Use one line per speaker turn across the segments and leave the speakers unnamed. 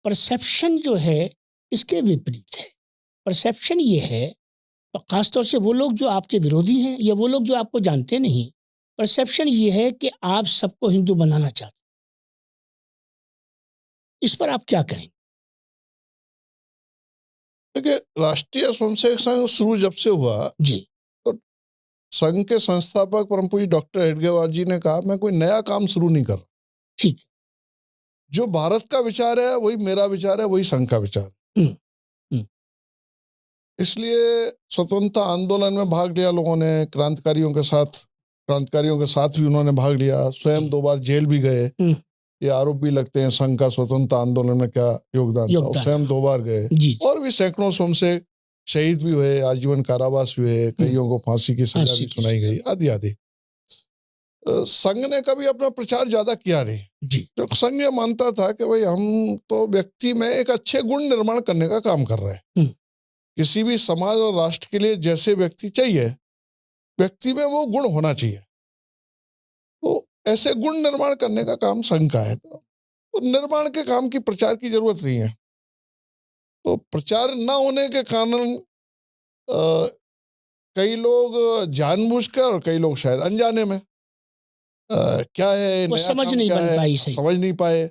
Perception जो है इसके विपरीत है। परसेप्शन ये है, और ख़ासतौर से वो लोग जो आपके विरोधी हैं या वो लोग जो आपको जानते नहीं, परसेप्शन ये है कि आप सबको हिंदू बनाना चाहते। इस पर आप क्या कहें?
देखिए, राष्ट्रीय स्वयंसेवक संघ शुरू जब से हुआ
जी,
तो संघ के संस्थापक परम पूज्य डॉक्टर हेडगेवार जी ने कहा, मैं कोई नया काम शुरू नहीं कर रहा।
ठीक।
जो भारत का विचार है वही मेरा विचार है, वही संघ का विचार है।
हम्म, हम्म,
इसलिए स्वतंत्रता आंदोलन में भाग लिया लोगों ने, क्रांतिकारियों के साथ भी उन्होंने भाग लिया, स्वयं 2 बार जेल भी गए। ये आरोप भी लगते हैं संघ का स्वतंत्रता आंदोलन में क्या योगदान था, स्वयं 2 बार गए। और भी सैकड़ों स्वयंसेवक शहीद भी हुए, आजीवन कारावास हुए, कईयों को फांसी की सजा भी सुनाई गई, आदि आदि। संघ ने कभी अपना प्रचार ज्यादा किया नहीं जी। तो संघ ये मानता था कि भाई हम तो व्यक्ति में एक अच्छे गुण निर्माण करने का काम कर रहे हैं। किसी भी समाज और राष्ट्र के लिए जैसे व्यक्ति चाहिए, व्यक्ति में वो गुण होना चाहिए। तो ऐसे गुण निर्माण करने का काम संघ का है। तो निर्माण के काम की प्रचार की जरूरत नहीं है। तो प्रचार न होने के कारण कई लोग जानबूझकर और कई लोग शायद अनजाने में क्या है
वो
नया
समझ
काम
नहीं
क्या
बन
है,
पाई,
समझ नहीं पाए।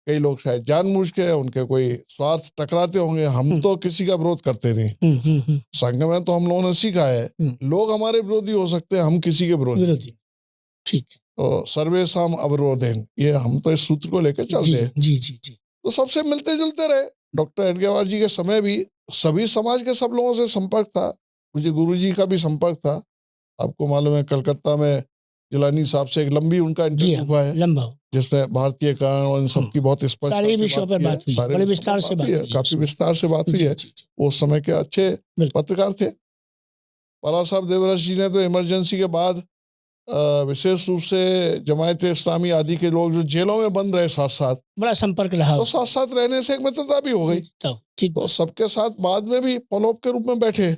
कई लोग शायद जानबूझ के, उनके कोई स्वार्थ टकराते होंगे। हम तो किसी का विरोध करते नहीं। संघ में तो हम लोगों ने सीखा है, लोग हमारे विरोधी हो सकते हैं, हम किसी के विरोधी।
ठीक है।
तो सर्वेषां अवरोधेन, ये हम तो इस सूत्र को लेकर चलते हैं।
जी जी जी।
तो सबसे मिलते जुलते रहे। डॉक्टर हेडगेवार जी के समय भी सभी समाज के सब लोगों से संपर्क था। मुझे गुरु जी का भी संपर्क था। आपको मालूम है, कलकत्ता में जिलानी साहब से एक लंबी उनका इंटरव्यू हुआ है, जिसमें भारतीय कारण और इन सबकी बहुत स्पष्ट
सारे विषयों पर बात हुई, बड़े विस्तार से बात हुई,
काफी विस्तार से बात हुई है। वो समय के अच्छे पत्रकार थे। परा साहब देवरस जी ने तो इमरजेंसी के बाद विशेष रूप से जमायत इस्लामी आदि के लोग जो जेलों में बंद रहे, साथ साथ बड़ा संपर्क रहा, तो साथ साथ रहने से एक मित्रता भी हो गई। तो सबके साथ बाद में भी फॉलोअप के रूप में बैठे।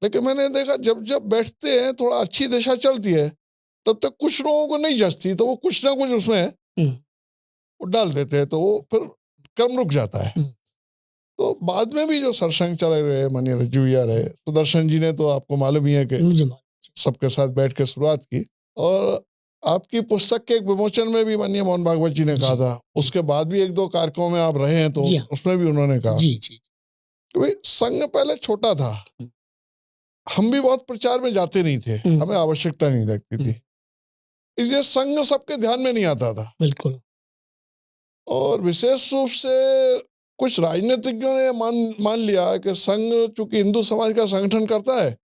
लेकिन मैंने देखा जब जब बैठते हैं, थोड़ा अच्छी दिशा चलती है, तब तक कुछ लोगों को नहीं जचती, तो वो कुछ ना कुछ उसमें वो डाल देते हैं, तो वो फिर क्रम रुक जाता है। तो बाद में भी जो सरसंघ चले रहे, माननीय रज्जुया रहे, सुदर्शन जी ने तो आपको मालूम ही है कि सबके साथ बैठ के शुरुआत की। और आपकी पुस्तक के एक विमोचन में भी माननीय मोहन भागवत जी ने कहा था, उसके बाद भी 1-2 कार्यक्रमों में आप रहे हैं, तो उसमें भी उन्होंने कहा कि भाई संघ पहले छोटा था, हम भी बहुत प्रचार में जाते नहीं थे, हमें आवश्यकता नहीं लगती थी, इसलिए संघ सबके ध्यान में नहीं आता था। बिल्कुल। और विशेष रूप से कुछ राजनीतिज्ञों ने मान लिया कि संघ चूंकि हिंदू समाज का संगठन करता है,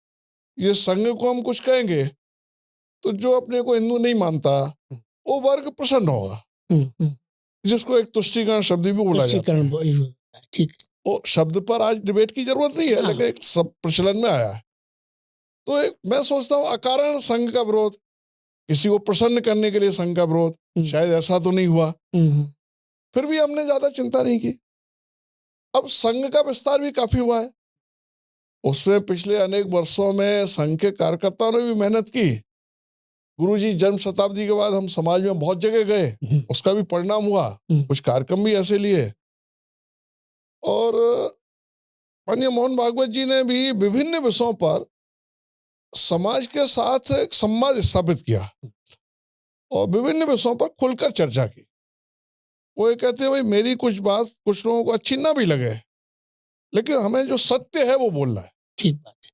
ये संघ को हम कुछ कहेंगे तो जो अपने को हिंदू नहीं मानता वो वर्ग प्रसन्न होगा, जिसको एक तुष्टीकरण शब्द भी बोला जाता है। ठीक। वो शब्द पर आज डिबेट की जरूरत नहीं है, लेकिन एक सब प्रचलन में आया है। तो मैं सोचता हूँ अकारण संघ का विरोध, किसी को प्रसन्न करने के लिए संघ का विरोध, शायद ऐसा तो नहीं हुआ। फिर भी हमने ज्यादा चिंता नहीं की। अब संघ का विस्तार भी काफी हुआ है। उसमें पिछले अनेक वर्षों में संघ के कार्यकर्ताओं ने भी मेहनत की। गुरुजी जन्म शताब्दी के बाद हम समाज में बहुत जगह गए, उसका भी परिणाम हुआ, कुछ कार्यक्रम भी ऐसे लिए। और माननीय मोहन भागवत जी ने भी विभिन्न विषयों पर समाज के साथ एक संवाद स्थापित किया और विभिन्न विषयों पर खुलकर चर्चा की। वो ये कहते हैं भाई मेरी कुछ बात कुछ लोगों को अच्छी ना भी लगे, लेकिन हमें जो सत्य है वो बोलना है। ठीक बात है।